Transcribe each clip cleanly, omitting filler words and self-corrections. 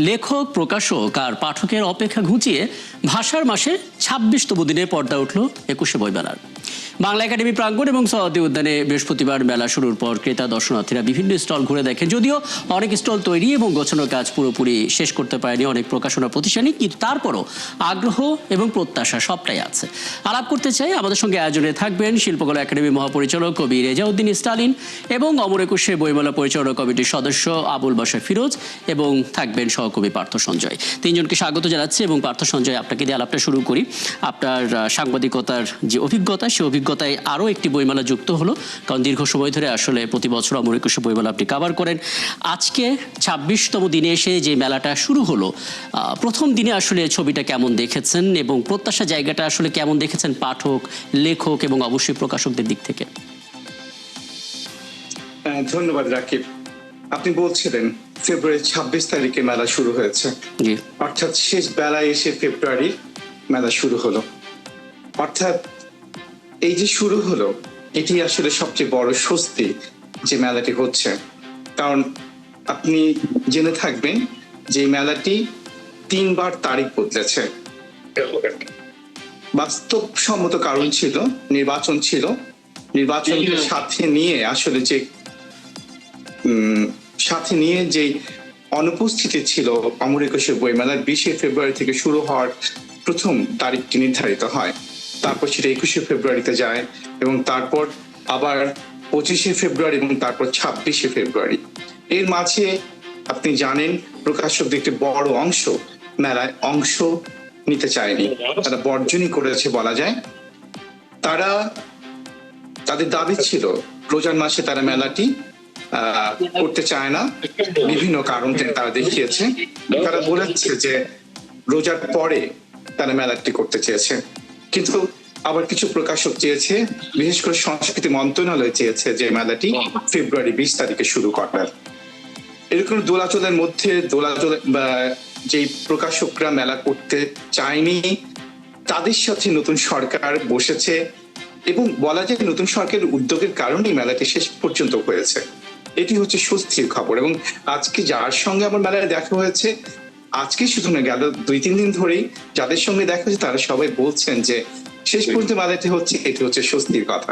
লেখক, প্রকাশক আর পাঠকের অপেক্ষা ঘুচিয়ে ভাষার মাসে ২৬তম দিনে পর্দা উঠল ২১শে বইমেলার। বাংলা একাডেমি প্রাঙ্গণ এবং সওয়াদি উদ্যানে বৃহস্পতিবার মেলা শুরুর পর ক্রেতা দর্শনার্থীরা বিভিন্ন স্টল ঘুরে দেখেন। যদিও অনেক স্টল তৈরি এবং গোছানোর কাজ পুরোপুরি শেষ করতে পারেনি অনেক প্রকাশনা প্রতিষ্ঠানই, কিন্তু তারপরও আগ্রহ এবং প্রত্যাশা সবটাই আছে। আলাপ করতে চাই, আমাদের সঙ্গে আয়োজনে থাকবেন শিল্পকলা একাডেমি মহাপরিচালক কবি রেজাউদ্দিন স্টালিন এবং অমর একুশে বইমেলা পরিচালনা কমিটির সদস্য আবুল বাশার ফিরোজ, এবং থাকবেন সহকবি পার্থ সঞ্জয়। তিনজনকে স্বাগত জানাচ্ছি। এবং পার্থ সঞ্জয়, আপনাকে দিয়ে আলাপটা শুরু করি। আপনার সাংবাদিকতার যে অভিজ্ঞতা, সেই অভিজ্ঞতায় আরও একটি বইমেলা যুক্ত হলো, কারণ দীর্ঘ সময় ধরে আসলে প্রতি বছর অমর একুশে বইমেলা আপনি কভার করেন। আজকে ২৬তম দিনে এসে যে মেলাটা শুরু হলো, প্রথম দিনে আসলে ছবিটা কেমন দেখেছেন এবং প্রত্যাশা জায়গাটা আসলে কেমন দেখেছেন পাঠক, লেখক এবং অবশ্যই প্রকাশকদের দিক থেকে? ধন্যবাদ রাকিব। আপনি বলছিলেন ফেব্রুয়ারি ২৬ তারিখে মেলা শুরু হয়েছে, অর্থাৎ শেষ বেলায় এসে ফেব্রুয়ারি মেলা শুরু হলো। অর্থাৎ এই যে শুরু হলো, এটি আসলে সবচেয়ে বড় স্বস্তি যে মেলাটি হচ্ছে। কারণ আপনি জেনে থাকবেন যে মেলাটি ৩ বার তারিখ বদলেছে। বাস্তবসম্মত কারণ ছিল, নির্বাচন ছিল। নির্বাচনকে সাথে নিয়ে আসলে যে অনুপস্থিতি ছিল অমর একুশে বইমেলার ২০শে ফেব্রুয়ারি থেকে শুরু হওয়ার প্রথম তারিখটি নির্ধারিত হয়। তারপর সেটা ২১শে ফেব্রুয়ারিতে যায় এবং তারপর আবার ২৫শে ফেব্রুয়ারি এবং তারপর ২৬শে ফেব্রুয়ারি। এর মাঝে আপনি জানেন প্রকাশকদের একটি বড় অংশ মেলায় অংশ নিতে চায়নি, তারা বর্জনই করেছে বলা যায়। তাদের দাবি ছিল রোজার মাসে তারা মেলাটি করতে চায় না, বিভিন্ন কারণ তারা দেখিয়েছে। তারা বলেছে যে রোজার পরে তারা মেলাটি করতে চেয়েছে, কিন্তু আবার কিছু প্রকাশক চেয়েছে, বিশেষ করে সংস্কৃতি মন্ত্রণালয় চেয়েছে যে মেলাটি ফেব্রুয়ারি ২০ তারিখে শুরু করার। এরকম দোলাচলের মধ্যে যে প্রকাশকরা মেলা করতে চায়নি, তাদের সাথে নতুন সরকার বসেছে এবং বলা যায় নতুন সরকারের উদ্যোগের কারণেই মেলাটি শেষ পর্যন্ত হয়েছে। এটি হচ্ছে স্বস্তির খবর। এবং আজকে যার সঙ্গে আমার মেলায় দেখা হয়েছে, আজকে শুধু না, গেল ২-৩ দিন ধরেই যাদের সঙ্গে দেখা হয়েছে তারা সবাই বলছেন যে শেষ পর্যন্ত মেলাটি হচ্ছে, এটি হচ্ছে স্বস্তির কথা।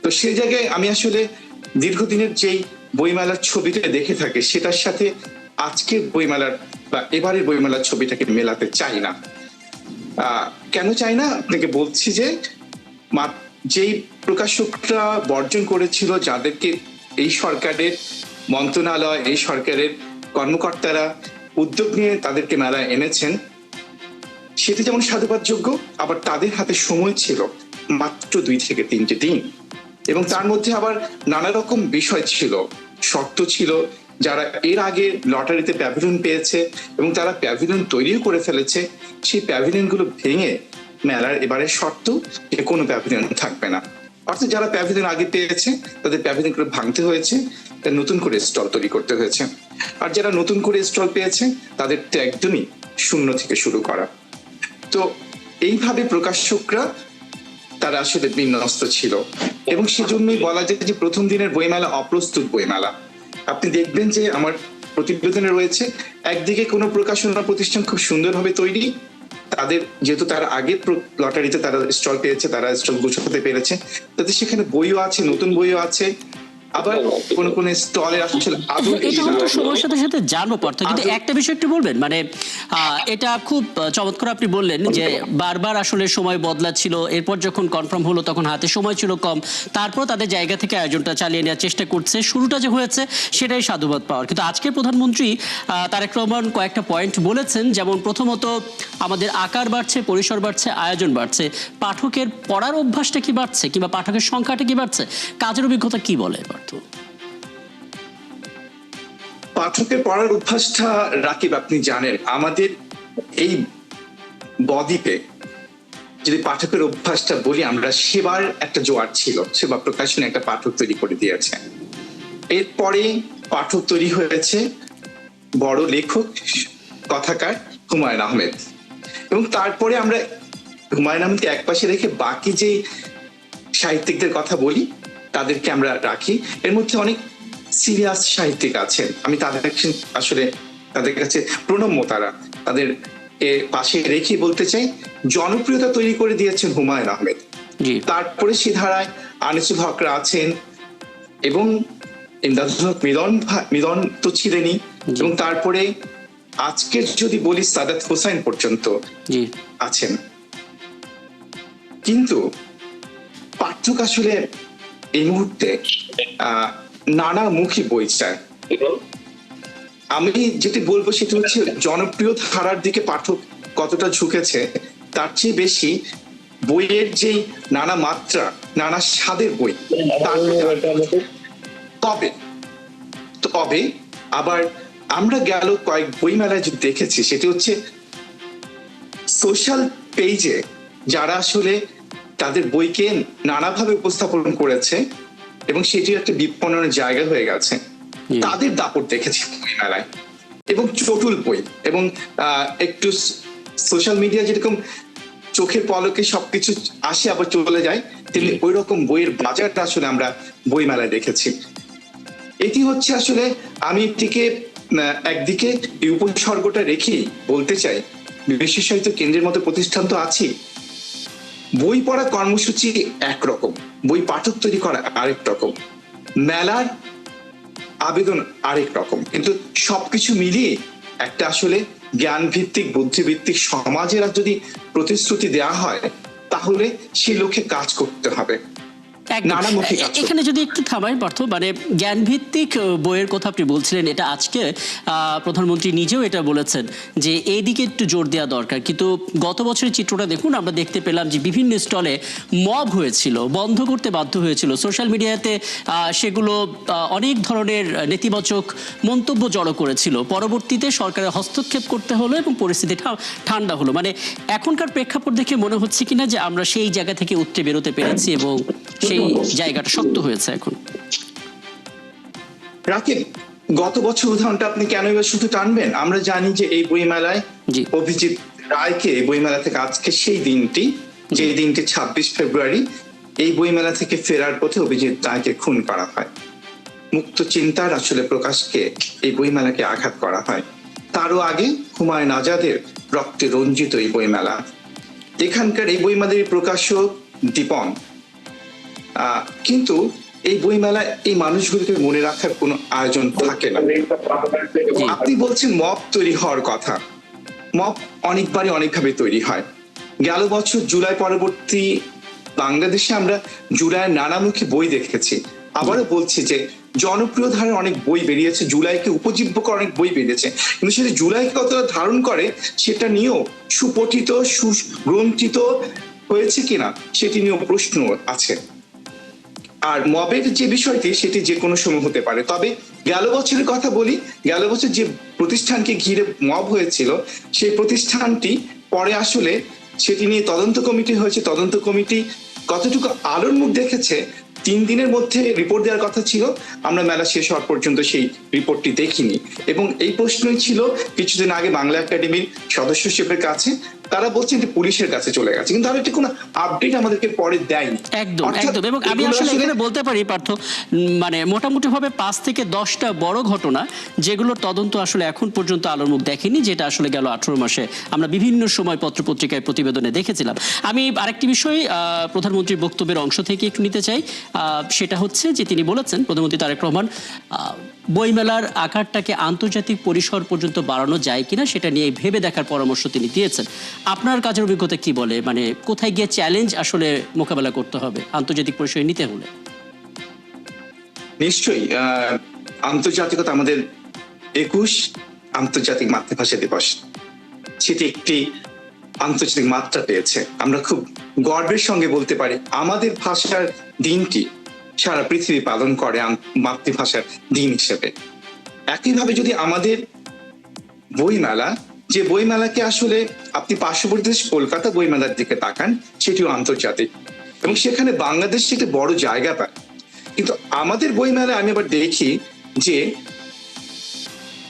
তো সেই জায়গায় আমি আসলে দীর্ঘদিনের যেই বইমেলার ছবিটা দেখে থাকি, সেটার সাথে আজকের বইমেলার বা এবারের বইমেলার ছবিটাকে মেলাতে চাই না। কেন চাই না আপনাকে বলছি যে যেই প্রকাশকরা বর্জন করেছিল, যাদেরকে এই সরকারের মন্ত্রণালয়, এই সরকারের কর্মকর্তারা উদ্যোগ নিয়ে তাদেরকে মেলায় এনেছেন, সেটি যেমন সাধুবাদযোগ্য, আবার তাদের হাতে সময় ছিল মাত্র ২ থেকে ৩টে দিন। এবং তার মধ্যে আবার নানা রকম বিষয় ছিল, শর্ত ছিল। যারা এর আগে লটারিতে প্যাভিলিয়ন পেয়েছে এবং তারা প্যাভিলিয়ন তৈরিও করে ফেলেছে, সেই প্যাভিলিয়ন গুলো ভেঙে মেলার এবারে শর্ত যে কোনো প্যাভিলিয়ন থাকবে না। অর্থাৎ যারা প্যাভিলিয়ন আগে পেয়েছে তাদের প্যাভিলিয়ন গুলো ভাঙতে হয়েছে, নতুন করে স্টল তৈরি করতে হয়েছে। আর যারা নতুন করে স্টল পেয়েছে তাদের তো একদমই শূন্য থেকে শুরু করা। তো এইভাবে প্রকাশকরা তারা আসলে বিন্যস্ত ছিল এবং সেজন্যই বলা যায় যে প্রথম দিনের বইমেলা অপ্রস্তুত বইমেলা। আপনি দেখবেন যে আমার প্রতিবেদনে রয়েছে, একদিকে কোনো প্রকাশনা প্রতিষ্ঠান খুব সুন্দরভাবে তৈরি, তাদের যেহেতু তারা আগে লটারিতে তারা স্টল পেয়েছে, তারা স্টল গুছাতে পেরেছে, তাদের সেখানে বইও আছে, নতুন বইও আছে। আবার কোন কোন স্টলে আসলে সময়ের সাথে সাথে জানবো পার্থ, কিন্তু একটা বিষয় একটু বলবেন। মানে এটা খুব চমৎকার আপনি বললেন যে বারবার আসলে সময় বদলাচ্ছিল, এরপর যখন কনফার্ম হলো তখন হাতে সময় ছিল কম, তারপর তাদের জায়গা থেকে আয়োজনটা চালিয়ে নেওয়ার চেষ্টা করছে। শুরুটা যে হয়েছে সেটাই সাধুবাদ পাওয়ার। কিন্তু আজকে প্রধানমন্ত্রী তারেক রহমান কয়েকটা পয়েন্ট বলেছেন, যেমন প্রথমত আমাদের আকার বাড়ছে, পরিসর বাড়ছে, আয়োজন বাড়ছে, পাঠকের পড়ার অভ্যাসটা কি বাড়ছে কিংবা পাঠকের সংখ্যাটা কি বাড়ছে, কাজের অভিজ্ঞতা কি বলে পার্থ? পাঠকের পড়ার অভ্যাসটা রাকিব আপনি জানেন, আমাদের এই বদ্বীপে যদি পাঠকের অভ্যাসটা বলি, আমরা সেবার একটা জোয়ার ছিল, সেবা প্রকাশনী একটা পাঠক তৈরি করে দিয়েছে। এরপরে পাঠক তৈরি হয়েছে বড় লেখক কথাকার হুমায়ুন আহমেদ, এবং তারপরে আমরা হুমায়ুন আহমেদকে একপাশে রেখে বাকি যে সাহিত্যিকদের কথা বলি তাদেরকে আমরা রাখি। এর মধ্যে অনেক সিরিয়াস সাহিত্যিক আছেন, আমি তাদের আসলে তাদের কাছে প্রণম্য, তারা তাদের পাশে রেখে বলতে চাই, জনপ্রিয়তা তৈরি করে দিয়েছেন হুমায়ুন আহমেদ। তারপরে সে ধারায় আনিসুল হকরা আছেন, এবং মিলন তো ছিলেনই, এবং তারপরে আজকে যদি বলি সাদাত হোসাইন পর্যন্ত আছেন। কিন্তু পাঠক আসলে এই মুহূর্তে নানামুখী বই চায়। আমি যেটি বলবো সেটা হচ্ছে, জনপ্রিয় ধারার দিকে পাঠক কতটা ঝুঁকেছে তার চেয়ে বেশি বইয়ের যে নানা মাত্রা, নানা স্বাদের বই, তবে আবার আমরা গেল কয়েক বই মেলায় যে দেখেছি সেটি হচ্ছে সোশ্যাল পেজে যারা আসলে তাদের বইকে নানাভাবে উপস্থাপন করেছে এবং সেটি একটা বিপণনের জায়গা হয়ে গেছে, তাদের দাপট দেখেছি বই মেলায়। এবং চটুল বই, এবং একটু সোশ্যাল মিডিয়া যেরকম চোখের পলকে সবকিছু আসে আবার চলে যায়, তেমনি ওই রকম বইয়ের বাজারটা আসলে আমরা বই মেলায় দেখেছি। এটি হচ্ছে আসলে, আমি এটিকে একদিকে এই উপসর্গটা রেখেই বলতে চাই, বিশেষায়িত কেন্দ্রের মতো প্রতিষ্ঠান তো আছেই, বই পড়া কর্মসূচি একরকম, বই পাঠক তৈরি করা আরেক রকম, মেলার আবেদন আরেক রকম, কিন্তু সবকিছু মিলিয়ে একটা আসলে জ্ঞান ভিত্তিক, বুদ্ধিভিত্তিক সমাজের যদি প্রতিশ্রুতি দেওয়া হয়, তাহলে সে লক্ষ্যে কাজ করতে হবে। এখানে যদি একটু থামাই পার্থ, মানে জ্ঞান ভিত্তিক বইয়ের কথা আপনি বলছিলেন, এটা আজকে প্রধানমন্ত্রী নিজেও এটা বলেছেন যে এই দিকে একটু জোর দেওয়া দরকার। কিন্তু গত বছরের চিত্রটা দেখুন, আমরা দেখতে পেলাম যে বিভিন্ন স্টলে মব হয়েছিল, বন্ধ করতে বাধ্য হয়েছিল, সোশ্যাল মিডিয়াতে সেগুলো অনেক ধরনের নেতিবাচক মন্তব্য জড়ো করেছিল, পরবর্তীতে সরকারের হস্তক্ষেপ করতে হলো এবং পরিস্থিতি ঠান্ডা হলো। মানে এখনকার প্রেক্ষাপট দেখে মনে হচ্ছে কিনা যে আমরা সেই জায়গা থেকে উঠতে বেরোতে পেরেছি এবং সেই জায়গাটা শক্ত হয়েছে এখন? রাকিব, গত বছর উদাহরণটা আপনি কেন এবার শুধু টানবেন? আমরা জানি যে এই বইমেলায় অভিজিৎ রায়কে এই বইমেলা থেকে, আজকে সেই দিনটি, যে দিনটি 26 ফেব্রুয়ারি, এই বইমেলা থেকে ফেরার পথে অভিজিৎ রায়কে খুন করা হয়। মুক্ত চিন্তার আসলে প্রকাশকে এই বইমেলাকে আঘাত করা হয়। তারও আগে হুমায়ুন আজাদের রক্তে রঞ্জিত এই বইমেলা, এখানকার এই বইমেলার প্রকাশক দীপন। কিন্তু এই বইমেলায় এই মানুষগুলোকে মনে রাখার কোনো আয়োজন থাকে না। আপনি বলছেন মব তৈরি হওয়ার কথা, মব অনেকবারই অনেকভাবে তৈরি হয়। গেল বছর জুলাই পরবর্তী বাংলাদেশে আমরা জুলাইয়ের নানামুখী বই দেখেছি। আবারও বলছি যে জনপ্রিয় ধারার অনেক বই বেরিয়েছে, জুলাইকে উপজীব্য করে অনেক বই বেরিয়েছে, কিন্তু সেটা জুলাইকে কতটা ধারণ করে সেটা নিয়েও সুপঠিত, সুগ্রন্থিত হয়েছে কিনা সেটি নিয়েও প্রশ্ন আছে। আর মবের যে বিষয়টি, সেটি যে কোনো সময় হতে পারে। তবে গেল বছরের কথা বলি, গেল বছর যে প্রতিষ্ঠানকে ঘিরে মব হয়েছিল, সেই প্রতিষ্ঠানটি পরে আসলে সেটি নিয়ে তদন্ত কমিটি হয়েছে। তদন্ত কমিটি কতটুকু আলোর মুখ দেখেছে, 3 দিনের মধ্যে রিপোর্ট দেওয়ার কথা ছিল, আমরা মেলা শেষ হওয়ার পর্যন্ত সেই রিপোর্টটি দেখিনি। এবং এই প্রশ্নই ছিল কিছুদিন আগে বাংলা একাডেমির সদস্যশিপের কাছে, তারা বলছেন যে পুলিশের কাছে চলে গেছে, কিন্তু তারা কোনো আপডেট আমাদেরকে পরে দেয়নি। একদম একদম। এবং আমি আসলে এখানে বলতে পারি পার্থ, মানে মোটামুটি ভাবে 5 থেকে 10টা বড় ঘটনা যেগুলোর তদন্ত আসলে এখন পর্যন্ত আলোর মুখ দেখেনি, যেটা আসলে গেল 18 মাসে আমরা বিভিন্ন সময় পত্রপত্রিকায় প্রতিবেদনে দেখেছিলাম। আমি আরেকটি বিষয় প্রধানমন্ত্রীর বক্তব্যের অংশ থেকে একটু নিতে চাই, সেটা হচ্ছে যে তিনি বলেছেন, প্রধানমন্ত্রী তারেক রহমান, বইমেলার আকারটাকে আন্তর্জাতিক পরিসর পর্যন্ত বাড়ানো যায় কিনা সেটা নিয়ে ভেবে দেখার পরামর্শ তিনি দিয়েছেন। আপনার কাজের অভিজ্ঞতা কি বলে, মানে কোথায় গিয়ে চ্যালেঞ্জ আসলে মোকাবেলা করতে হবে আন্তর্জাতিক পরিসরে নিতে হলে? নিশ্চয়ই আন্তর্জাতিকতা, আমাদের 21 আন্তর্জাতিক মাতৃভাষা দিবস, সেটি একটি আন্তর্জাতিক মাত্রা পেয়েছে। আমরা খুব গর্বের সঙ্গে বলতে পারি আমাদের ভাষার দিনটি সারা পৃথিবী পালন করে মাতৃভাষার দিন হিসেবে। একইভাবে যদি আমাদের বইমেলা, যে বইমেলাকে আসলে আপনি পার্শ্ববর্তী দেশ কলকাতা বইমেলার দিকে তাকান, সেটিও আন্তর্জাতিক এবং সেখানে বাংলাদেশ একটি বড় জায়গা পায়। কিন্তু আমাদের বইমেলায় আমি আবার দেখি যে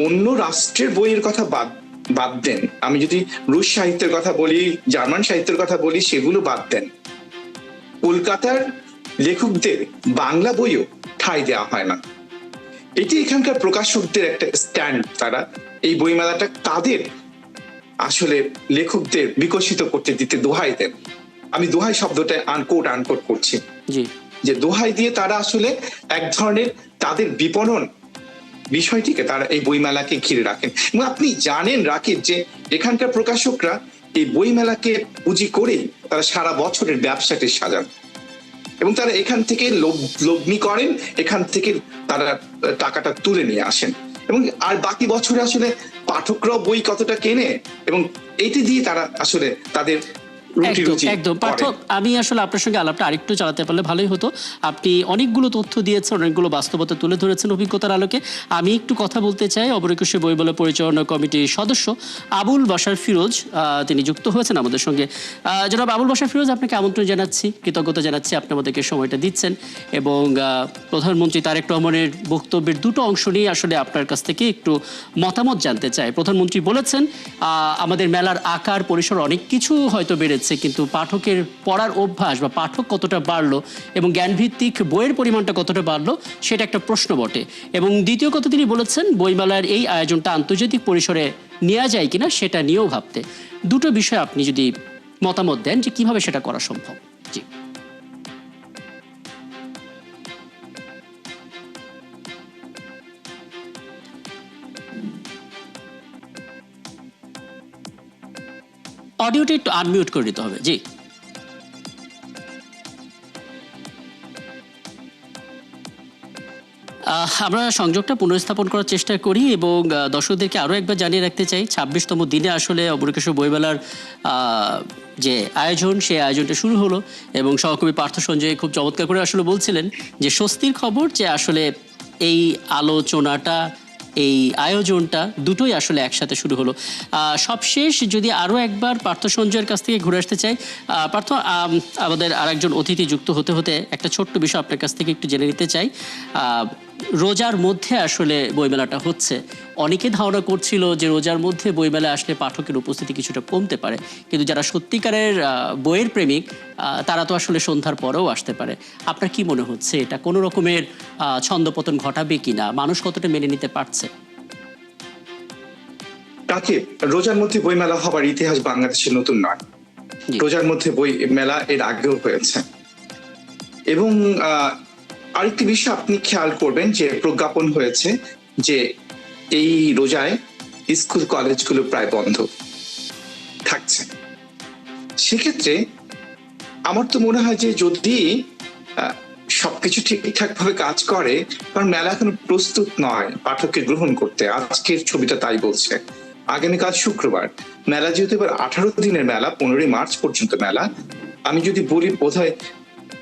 অন্য রাষ্ট্রের বইয়ের কথা বাদ দেন, আমি যদি রুশ সাহিত্যের কথা বলি, জার্মান সাহিত্যের কথা বলি, সেগুলো বাদ দেন, কলকাতার লেখকদের বাংলা বইও ঠাঁই দেওয়া হয় না। এটি এখানকার প্রকাশকদের একটা স্ট্যান্ড, তারা এই বইমেলাটা তাদের আসলে লেখকদের বিকশিত করতে দিতে দোহাই দেন। আমি দোহাই শব্দটা আনকোট করছি, জি যে দোহাই দিয়ে তারা আসলে এক ধরনের তাদের বিপণন বিষয়টিকে তারা এই বইমেলাকে ঘিরে রাখেন। এবং আপনি জানেন রাকিব, যে এখানকার প্রকাশকরা এই বইমেলাকে পুঁজি করেই তারা সারা বছরের ব্যবসাটি সাজান এবং তারা এখান থেকে লগ্নি করেন, এখান থেকে তারা টাকাটা তুলে নিয়ে আসেন এবং আর বাকি বছরে আসলে পাঠকরাও বই কতটা কেনে এবং এটি দিয়ে তারা আসলে তাদের একদম পাঠক, আমি আসলে আপনার সঙ্গে আলাপটা আরেকটু চালাতে পারলে ভালোই হতো। আপনি অনেকগুলো তথ্য দিয়েছেন, অনেকগুলো বাস্তবতা তুলে ধরেছেন অভিজ্ঞতার আলোকে। আমি একটু কথা বলতে চাই অপর একুশে বইমেলা পরিচালনা কমিটির সদস্য আবুল বাশার ফিরোজ, তিনি যুক্ত হয়েছেন আমাদের সঙ্গে। জনাব আবুল বাশার ফিরোজ, আপনাকে আমন্ত্রণ জানাচ্ছি, কৃতজ্ঞতা জানাচ্ছি আপনি আমাদেরকে সময়টা দিচ্ছেন এবং প্রধানমন্ত্রী তারেক রহমানের বক্তব্যের দুটো অংশ নিয়ে আসলে আপনার কাছ থেকে একটু মতামত জানতে চাই। প্রধানমন্ত্রী বলেছেন আমাদের মেলার আকার পরিসর অনেক কিছু হয়তো বেড়েছে, কিন্তু পাঠকের পড়ার অভ্যাস বা পাঠক কতটা বাড়লো এবং জ্ঞানভিত্তিক বইয়ের পরিমাণটা কতটা বাড়লো সেটা একটা প্রশ্ন বটে। এবং দ্বিতীয় কথা তিনি বলেছেন বইমেলার এই আয়োজনটা আন্তর্জাতিক পরিসরে নেওয়া যায় কিনা সেটা নিয়েও ভাবতে। দুটো বিষয় আপনি যদি মতামত দেন যে কিভাবে সেটা করা সম্ভব। জি অডিওটা একটু আনমিউট করে দিতে হবে। জি আমরা সংযোগটা পুনঃস্থাপন করার চেষ্টা করি এবং দর্শকদেরকে আরও একবার জানিয়ে রাখতে চাই ২৬তম দিনে আসলে অপর একুশে বইমেলার যে আয়োজন, সেই আয়োজনটা শুরু হলো এবং সহকবি পার্থ সঞ্জয় খুব চমৎকার করে আসলে বলছিলেন যে স্বস্তির খবর যে আসলে এই আলোচনাটা, এই আয়োজনটা দুটোই আসলে একসাথে শুরু হলো। সবশেষ যদি আরও একবার পার্থ সঞ্জয়ের কাছ থেকে ঘুরে আসতে চাই। পার্থ, আমাদের আরেকজন অতিথি যুক্ত হতে হতে একটা ছোট্ট বিষয় আপনার কাছ থেকে একটু জেনে নিতে চাই। রোজার মধ্যে আসলে বইমেলাটা হচ্ছে, অনেকে ধারণা করছিল যে রোজার মধ্যে বইমেলা আসলে পাঠকের উপস্থিতি কিছুটা কমতে পারে, কিন্তু যারা সত্যিকারের বইয়ের প্রেমিক তারা তো আসলে সন্ধ্যার পরেও আসতে পারে। আপনার কি মনে হচ্ছে এটা কোনো রকমের ছন্দপতন ঘটাবে কিনা, মানুষ কতটা মেনে নিতে পারছে? তাকে রোজার মধ্যে বই মেলা হবার ইতিহাস বাংলাদেশে নতুন নয়। রোজার মধ্যে বই মেলা এর আগেও হয়েছে এবং আরেকটি বিষয় আপনি খেয়াল করবেন যে প্রজ্ঞাপন হয়েছে যে এই রোজায় স্কুল কলেজগুলো প্রায় বন্ধ থাকছে। সেক্ষেত্রে আমার তো মনে হয় যে যদি সবকিছু ঠিকঠাক ভাবে কাজ করে, কারণ মেলা এখন প্রস্তুত নয় পাঠককে গ্রহণ করতে। আজকের ছবিটা তাই বলছে। আগামীকাল শুক্রবার মেলা, যেহেতু এবার 18 দিনের মেলা, 15 মার্চ পর্যন্ত মেলা, আমি যদি বলি বোধহয়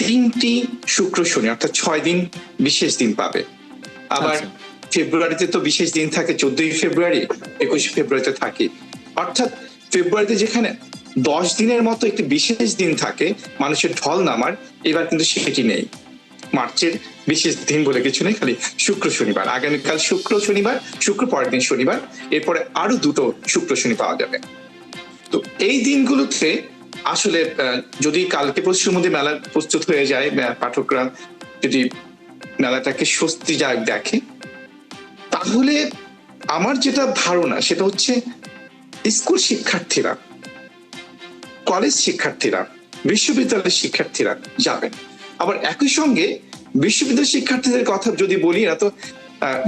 3টি শুক্র শনি অর্থাৎ 6 দিন বিশেষ দিন পাবে। আবার ফেব্রুয়ারিতে তো বিশেষ দিন থাকে, 14 ফেব্রুয়ারি, 21 ফেব্রুয়ারিতে থাকে। অর্থাৎ ফেব্রুয়ারিতে যেখানে 10 দিনের মতো একটি বিশেষ দিন থাকে মানুষের ঢল নামার, এবার কিন্তু সেটি নেই। মার্চের বিশেষ দিন বলে কিছু নেই, খালি শুক্র শনিবার। আগামীকাল শুক্র শনিবার, শুক্র পরের দিন শনিবার, এরপরে আরো 2টো শুক্র শনি পাওয়া যাবে। তো এই দিনগুলোতে আসলে যদি কালকে পরশুর মধ্যে মেলা প্রস্তুত হয়ে যায়, পাঠকরা যদি মেলাটাকে স্বস্তিদায়ক দেখে, তাহলে আমার যেটা ধারণা সেটা হচ্ছে স্কুল শিক্ষার্থীরা, কলেজ শিক্ষার্থীরা, বিশ্ববিদ্যালয়ের শিক্ষার্থীরা যাবেন। আবার একই সঙ্গে বিশ্ববিদ্যালয় শিক্ষার্থীদের কথা যদি বলি, এরা তো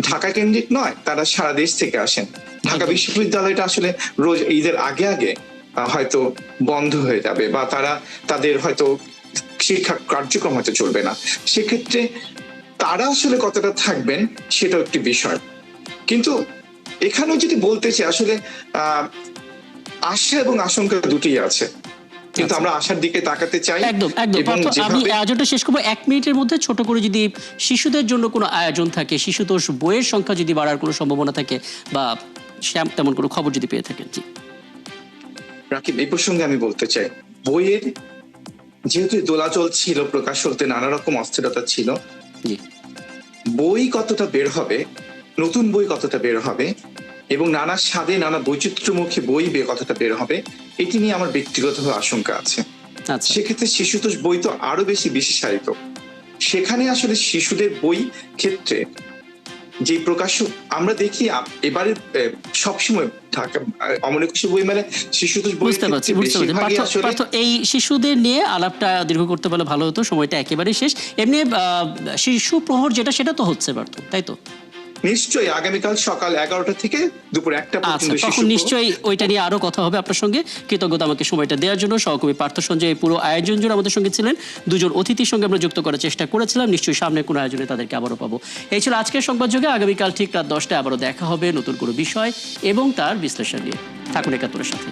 ঢাকা কেন্দ্রিক নয়, তারা সারা দেশ থেকে আসেন। ঢাকা বিশ্ববিদ্যালয়টা আসলে রোজ ঈদের আগে আগে হয়তো বন্ধ হয়ে যাবে বা তাদের হয়তো শিক্ষা কার্যক্রম হয়তো চলবে না। সেক্ষেত্রে তারা আসলে কতটা থাকবেন সেটাও একটি বিষয়। কিন্তু এখানেও যদি বলতে চাই, আসলে আশা এবং আশঙ্কা দুটোই আছে, কিন্তু আমরা আশার দিকে তাকাতে চাই। একদম একদম। আমি আয়োজনটা শেষ করবো 1 মিনিটের মধ্যে। ছোট করে যদি শিশুদের জন্য কোনো আয়োজন থাকে, শিশুতোষ বইয়ের সংখ্যা যদি বাড়ার কোনো সম্ভাবনা থাকে বা তেমন কোনো খবর যদি পেয়ে থাকেন। জি রাকিব, এই প্রসঙ্গে আমি বলতে চাই, বইয়ের যেহেতু দোলাচল ছিল, প্রকাশকদের নানা রকম অস্থিরতা ছিল, বই কতটা বের হবে, নতুন বই কতটা বের হবে এবং নানা স্বাদে নানা বৈচিত্র্যমুখী বই কতটা বের হবে, এটি নিয়ে আমার ব্যক্তিগতভাবে আশঙ্কা আছে। সেক্ষেত্রে শিশুতোষ বই তো আরো বেশি বিশেষায়িত। সেখানে আসলে শিশুদের বই ক্ষেত্রে যে প্রকাশক আমরা দেখি এবারে সবসময় ঢাকা অমর একুশে বইমেলায় শিশুদের বই বুঝতে পারছি পার্থ, এই শিশুদের নিয়ে আলাপটা দীর্ঘ করতে পারলে ভালো হতো, সময়টা একেবারেই শেষ। এমনি শিশু প্রহর যেটা সেটা তো হচ্ছে পার্থ, তাই তো? নিশ্চয়ই আগামীকাল সকাল 11টা থেকে দুপুর 1টা পর্যন্ত তখন নিশ্চয়ই ওইটা নিয়ে আরো কথা হবে আপনার সঙ্গে। কৃতজ্ঞতা আমাকে সময়টা দেওয়ার জন্য। সহকর্মী পার্থ সঞ্জয় পুরো আয়োজন জুড়ে আমাদের সঙ্গে ছিলেন। দুজন অতিথির সঙ্গে আমরা যুক্ত করার চেষ্টা করেছিলাম, নিশ্চয়ই সামনে কোনো আয়োজনে তাদেরকে আবারও পাবো। এই ছিল আজকের সংবাদযোগে। আগামীকাল ঠিক রাত 10টায় আবারও দেখা হবে নতুন কোনো বিষয় এবং তার বিশ্লেষণ নিয়ে। থাকুন একাত্তরের সাথে।